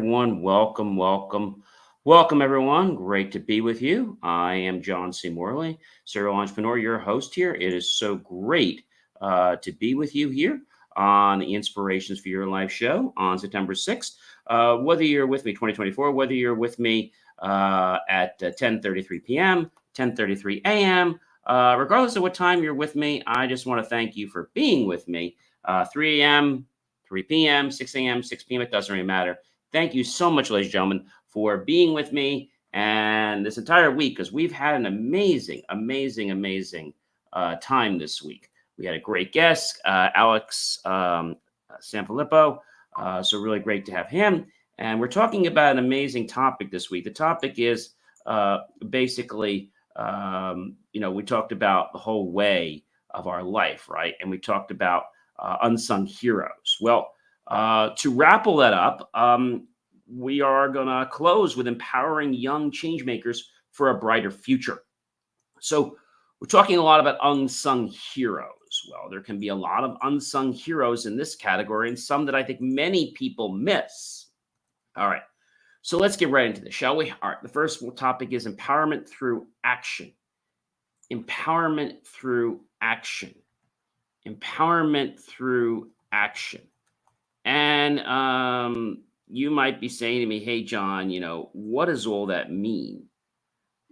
everyone. Welcome, everyone. Great to be with you. I am John C. Morley, serial entrepreneur, your host here. It is so great to be with you here on the Inspirations for Your Life show on September 6th. Whether you're with me 2024, whether you're with me at 10:33 p.m., 10:33 a.m., regardless of what time you're with me, I just want to thank you for being with me. 3 a.m., 3 p.m., 6 a.m., 6 p.m., it doesn't really matter. Thank you so much, ladies and gentlemen, for being with me and this entire week, because we've had an amazing time this week. We had a great guest, Alex Sanfilippo, so really great to have him. And we're talking about an amazing topic this week. The topic is basically, we talked about the whole way of our life, right? And we talked about unsung heroes. Well, to wrap all that up, we are going to close with empowering young changemakers for a brighter future. So we're talking a lot about unsung heroes. Well, there can be a lot of unsung heroes in this category and some that I think many people miss. All right. So let's get right into this, shall we? All right. The first topic is empowerment through action. Empowerment through action. Empowerment through action. And you might be saying to me, hey, John, what does all that mean?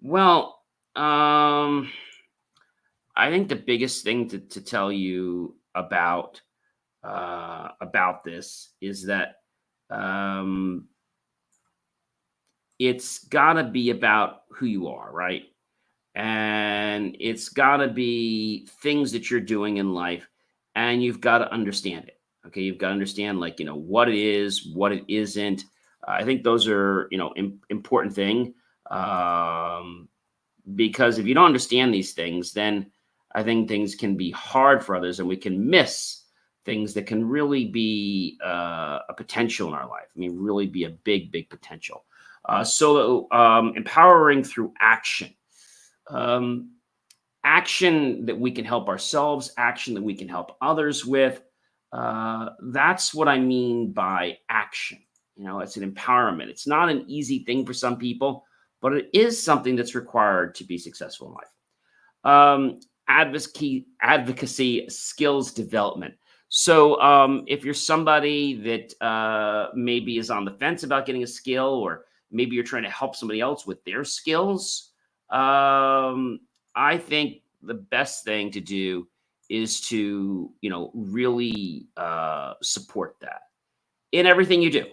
Well, I think the biggest thing to tell you about this is that it's got to be about who you are, right? And it's got to be things that you're doing in life, and you've got to understand it. Okay, you've got to understand, what it is, what it isn't. I think those are, important thing, because if you don't understand these things, then I think things can be hard for others, and we can miss things that can really be a potential in our life. I mean, really be a big, big potential. So empowering through action. Action that we can help ourselves, action that we can help others with. That's what I mean by action. It's an empowerment. It's not an easy thing for some people, but it is something that's required to be successful in life. Advocacy, skills development. So if you're somebody that maybe is on the fence about getting a skill, or maybe you're trying to help somebody else with their skills, I think the best thing to do is to, really support that in everything you do.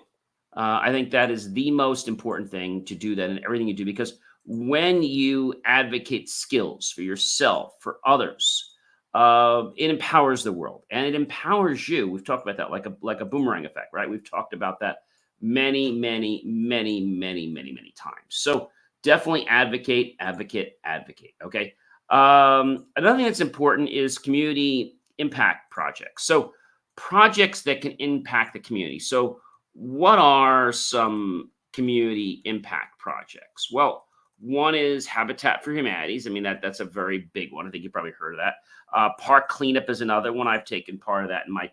I think that is the most important thing, to do that in everything you do, because when you advocate skills for yourself, for others, it empowers the world, and it empowers you. We've talked about that like a boomerang effect, right? We've talked about that many times. So definitely advocate. Okay. Another thing that's important is community impact projects. So projects that can impact the community. So what are some community impact projects? Well, one is Habitat for Humanities. I mean, that's a very big one. I think you probably heard of that. Park cleanup is another one. I've taken part of that in my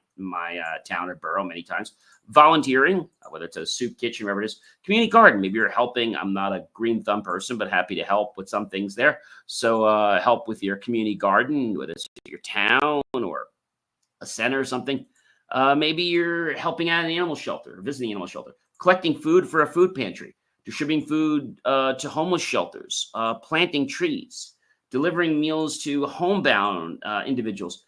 town or borough many times. Volunteering, whether it's a soup kitchen, whatever it is. Community garden, maybe you're helping. I'm not a green thumb person, but happy to help with some things there. So help with your community garden, whether it's your town or a center or something. Maybe you're helping out an animal shelter, visiting an animal shelter, collecting food for a food pantry, distributing food to homeless shelters, planting trees, delivering meals to homebound individuals,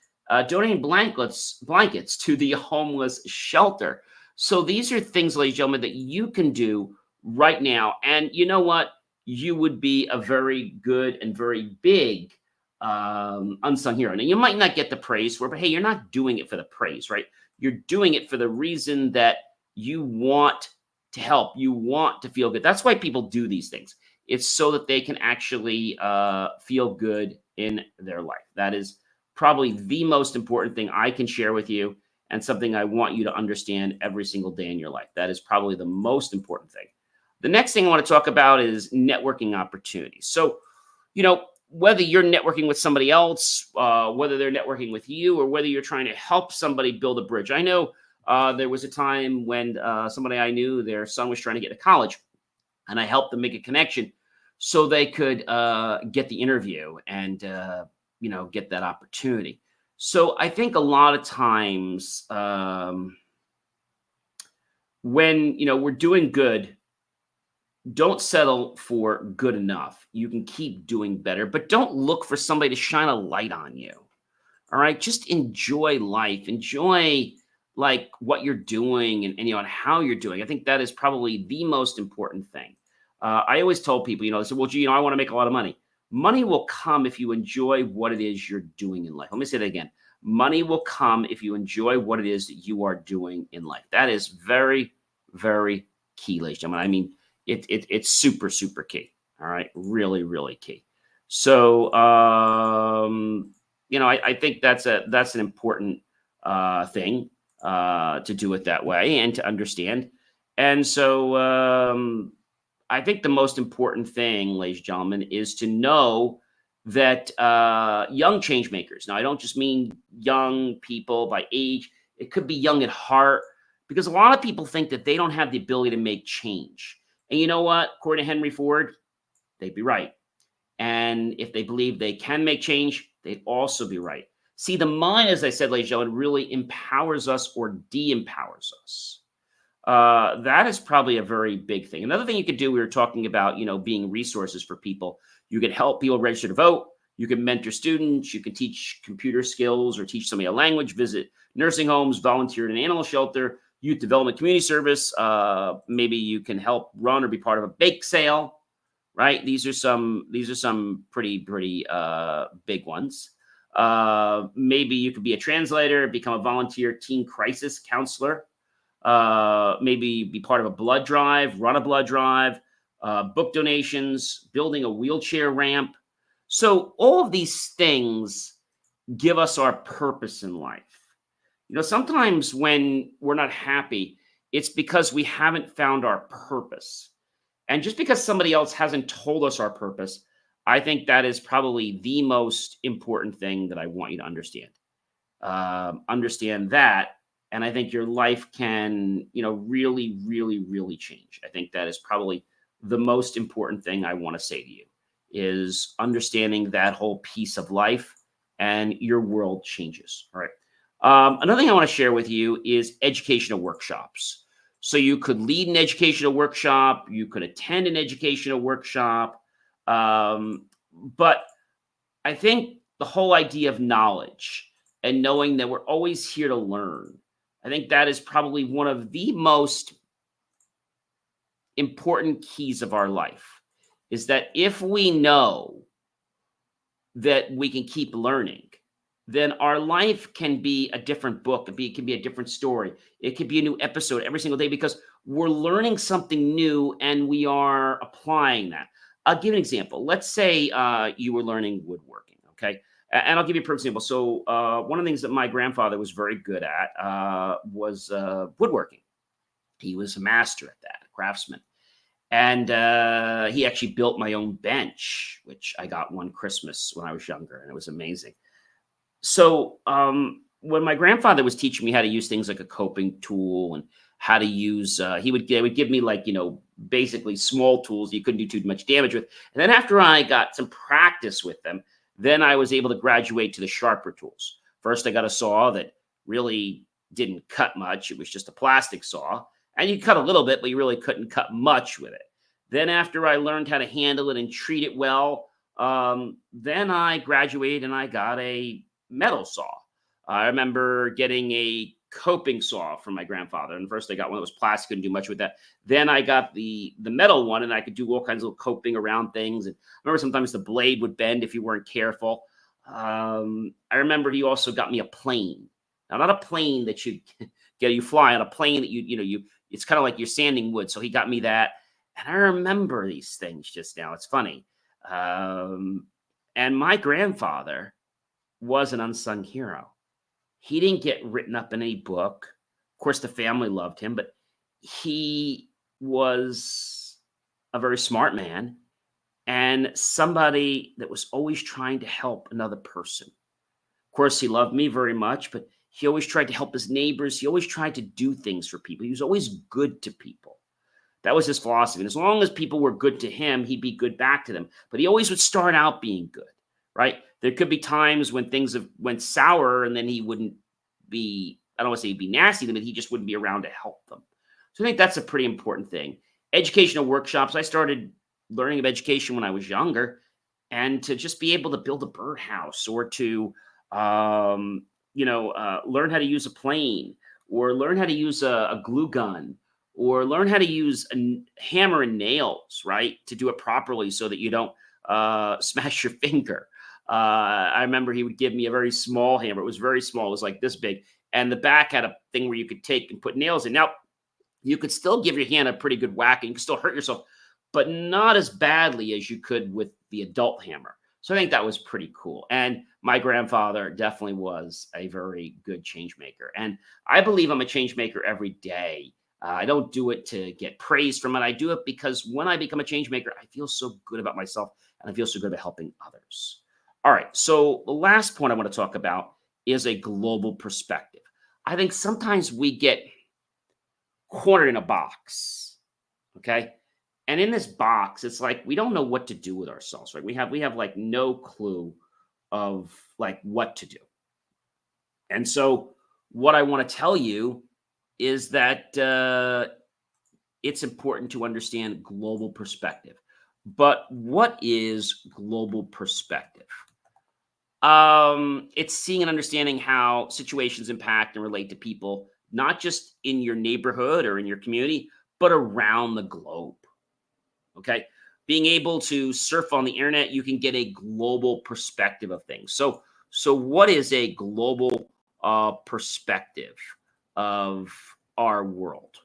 donating blankets to the homeless shelter. So these are things, ladies and gentlemen, that you can do right now. And you know what? You would be a very good and very big unsung hero. Now, you might not get the praise for it, but hey, you're not doing it for the praise, right? You're doing it for the reason that you want to help. You want to feel good. That's why people do these things. It's so that they can actually feel good in their life. That is probably the most important thing I can share with you, and something I want you to understand every single day in your life. That is probably the most important thing. The next thing I want to talk about is networking opportunities. So, whether you're networking with somebody else, whether they're networking with you, or whether you're trying to help somebody build a bridge. I know There was a time when somebody I knew, their son was trying to get to college, and I helped them make a connection so they could get the interview and get that opportunity. So I think a lot of times when we're doing good, don't settle for good enough. You can keep doing better, but don't look for somebody to shine a light on you. All right. Just enjoy life. Enjoy like what you're doing and how you're doing. I think that is probably the most important thing. I always told people, they said, well, gee, I want to make a lot of money. Money will come if you enjoy what it is you're doing in life. Let me say that again. Money will come if you enjoy what it is that you are doing in life. That is very, very key, ladies and gentlemen. I mean, it's super, super key. All right. Really, really key. So, I think that's an important thing to do it that way and to understand. And so I think the most important thing, ladies and gentlemen, is to know that young change makers. Now, I don't just mean young people by age. It could be young at heart, because a lot of people think that they don't have the ability to make change. And you know what? According to Henry Ford, they'd be right. And if they believe they can make change, they'd also be right. See, the mind, as I said, ladies and gentlemen, really empowers us or de-empowers us. That is probably a very big thing. Another thing you could do, we were talking about, being resources for people. You could help people register to vote. You can mentor students. You can teach computer skills or teach somebody a language, visit nursing homes, volunteer in an animal shelter, youth development community service. Maybe you can help run or be part of a bake sale. Right? These are some pretty big ones. Maybe you could be a translator, become a volunteer teen crisis counselor. Maybe be part of a blood drive, run a blood drive, book donations, building a wheelchair ramp. So all of these things give us our purpose in life. Sometimes when we're not happy, it's because we haven't found our purpose. And just because somebody else hasn't told us our purpose, I think that is probably the most important thing that I want you to understand. Understand that. And I think your life can, really, really, really change. I think that is probably the most important thing I want to say to you, is understanding that whole piece of life, and your world changes. All right. Another thing I want to share with you is educational workshops. So you could lead an educational workshop, you could attend an educational workshop. But I think the whole idea of knowledge and knowing that we're always here to learn, I think that is probably one of the most important keys of our life, is that if we know that we can keep learning, then our life can be a different book. It can be a different story. It could be a new episode every single day, because we're learning something new and we are applying that. I'll give an example. Let's say you were learning woodworking, okay? And I'll give you a perfect example. So one of the things that my grandfather was very good at was woodworking. He was a master at that, a craftsman. And he actually built my own bench, which I got one Christmas when I was younger, and it was amazing. So when my grandfather was teaching me how to use things like a coping tool and how to use, he would give me like, basically small tools you couldn't do too much damage with. And then after I got some practice with them, then I was able to graduate to the sharper tools. First, I got a saw that really didn't cut much. It was just a plastic saw. And you cut a little bit, but you really couldn't cut much with it. Then after I learned how to handle it and treat it well, then I graduated and I got a metal saw. I remember getting a coping saw from my grandfather. And first I got one that was plastic, couldn't do much with that. Then I got the metal one, and I could do all kinds of coping around things. And I remember sometimes the blade would bend if you weren't careful. I remember he also got me a plane. Now, not a plane that you fly on, a plane that it's kind of like you're sanding wood. So he got me that. And I remember these things just now. It's funny. And my grandfather was an unsung hero. He didn't get written up in any book. Of course, the family loved him, but he was a very smart man and somebody that was always trying to help another person. Of course, he loved me very much, but He always tried to help his neighbors. He always tried to do things for people. He was always good to people. That was his philosophy. And as long as people were good to him, he'd be good back to them. But he always would start out being good, right? There could be times when things went sour and then he wouldn't be, I don't want to say he'd be nasty to them, but he just wouldn't be around to help them. So I think that's a pretty important thing. Educational workshops. I started learning of education when I was younger, and to just be able to build a birdhouse or to, learn how to use a plane or learn how to use a glue gun or learn how to use a hammer and nails, right, to do it properly so that you don't smash your finger. I remember he would give me a very small hammer. It was very small. It was like this big. And the back had a thing where you could take and put nails in. Now, you could still give your hand a pretty good whack and you could still hurt yourself, but not as badly as you could with the adult hammer. So I think that was pretty cool. And my grandfather definitely was a very good change maker. And I believe I'm a change maker every day. I don't do it to get praise from it. I do it because when I become a change maker, I feel so good about myself and I feel so good about helping others. All right. So the last point I want to talk about is a global perspective. I think sometimes we get cornered in a box. Okay. And in this box, it's like we don't know what to do with ourselves, right? We have like no clue of like what to do. And so what I want to tell you is that it's important to understand global perspective. But what is global perspective? It's seeing and understanding how situations impact and relate to people, not just in your neighborhood or in your community, but around the globe. Okay. Being able to surf on the internet, you can get a global perspective of things. So what is a global perspective of our world?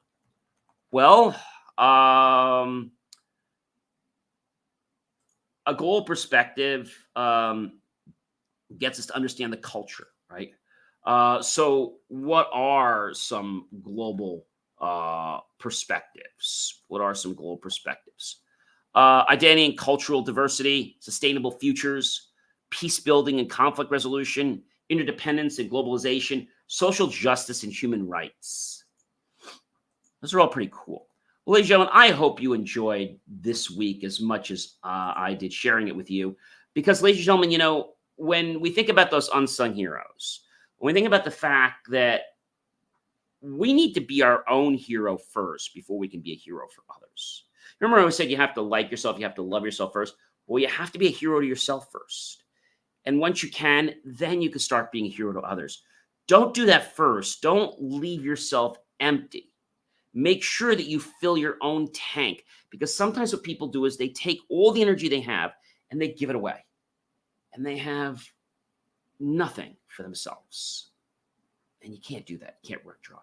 Well, a global perspective gets us to understand the culture, right? So what are some global perspectives? What are some global perspectives? Identity and cultural diversity, sustainable futures, peace building and conflict resolution, interdependence and globalization, social justice and human rights. Those are all pretty cool. Well, ladies and gentlemen, I hope you enjoyed this week as much as I did sharing it with you. Because, ladies and gentlemen, when we think about those unsung heroes, when we think about the fact that we need to be our own hero first before we can be a hero for others. Remember, I always said you have to like yourself, you have to love yourself first. Well, you have to be a hero to yourself first. And once you can, then you can start being a hero to others. Don't do that first. Don't leave yourself empty. Make sure that you fill your own tank, because sometimes what people do is they take all the energy they have and they give it away. And they have nothing for themselves. And you can't do that. You can't work dry.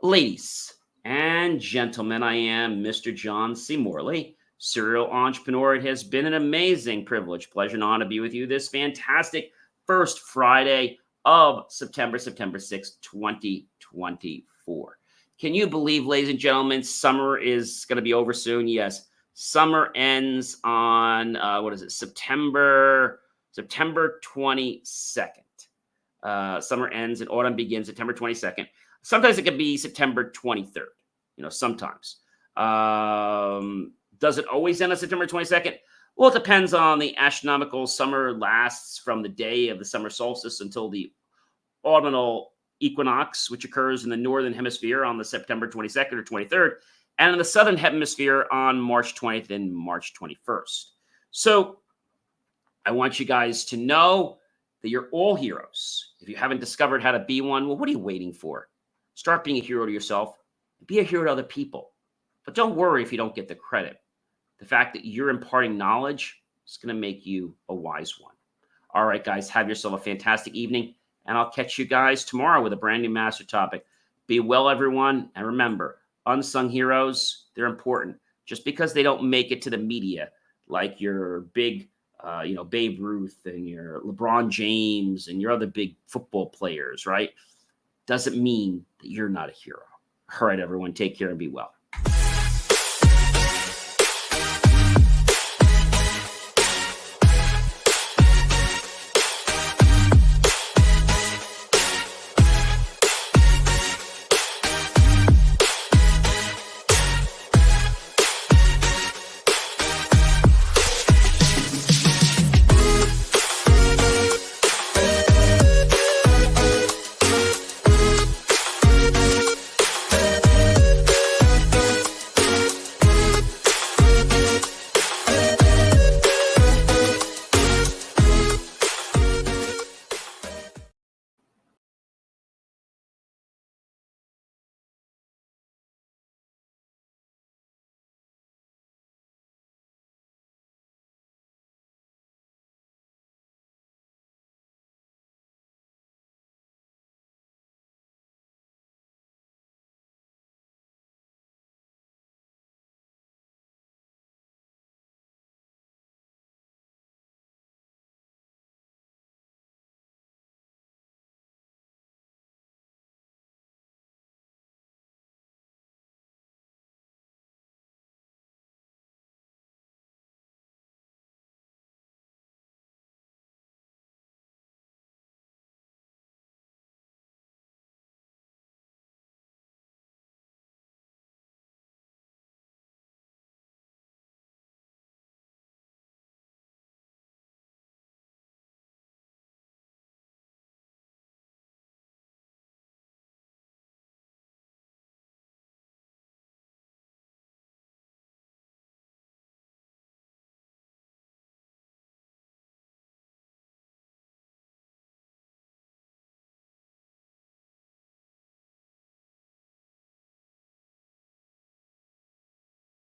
Ladies and gentlemen, I am Mr. John C. Morley, serial entrepreneur. It has been an amazing privilege, pleasure, and honor to be with you this fantastic first Friday of September 6th, 2024. Can you believe, ladies and gentlemen, summer is going to be over soon? Yes. Summer ends on, September 22nd. Summer ends and autumn begins September 22nd. Sometimes it can be September 23rd, sometimes. Does it always end on September 22nd? Well, it depends on the astronomical. Summer lasts from the day of the summer solstice until the autumnal equinox, which occurs in the northern hemisphere on the September 22nd or 23rd, and in the southern hemisphere on March 20th and March 21st. So I want you guys to know that you're all heroes. If you haven't discovered how to be one, well, what are you waiting for? Start being a hero to yourself. Be a hero to other people. But don't worry if you don't get the credit. The fact that you're imparting knowledge is going to make you a wise one. All right, guys, have yourself a fantastic evening, and I'll catch you guys tomorrow with a brand new master topic. Be well, everyone, and remember, unsung heroes, they're important. Just because they don't make it to the media, like your big Babe Ruth and your LeBron James and your other big football players, right? Doesn't mean that you're not a hero. All right, everyone, take care and be well.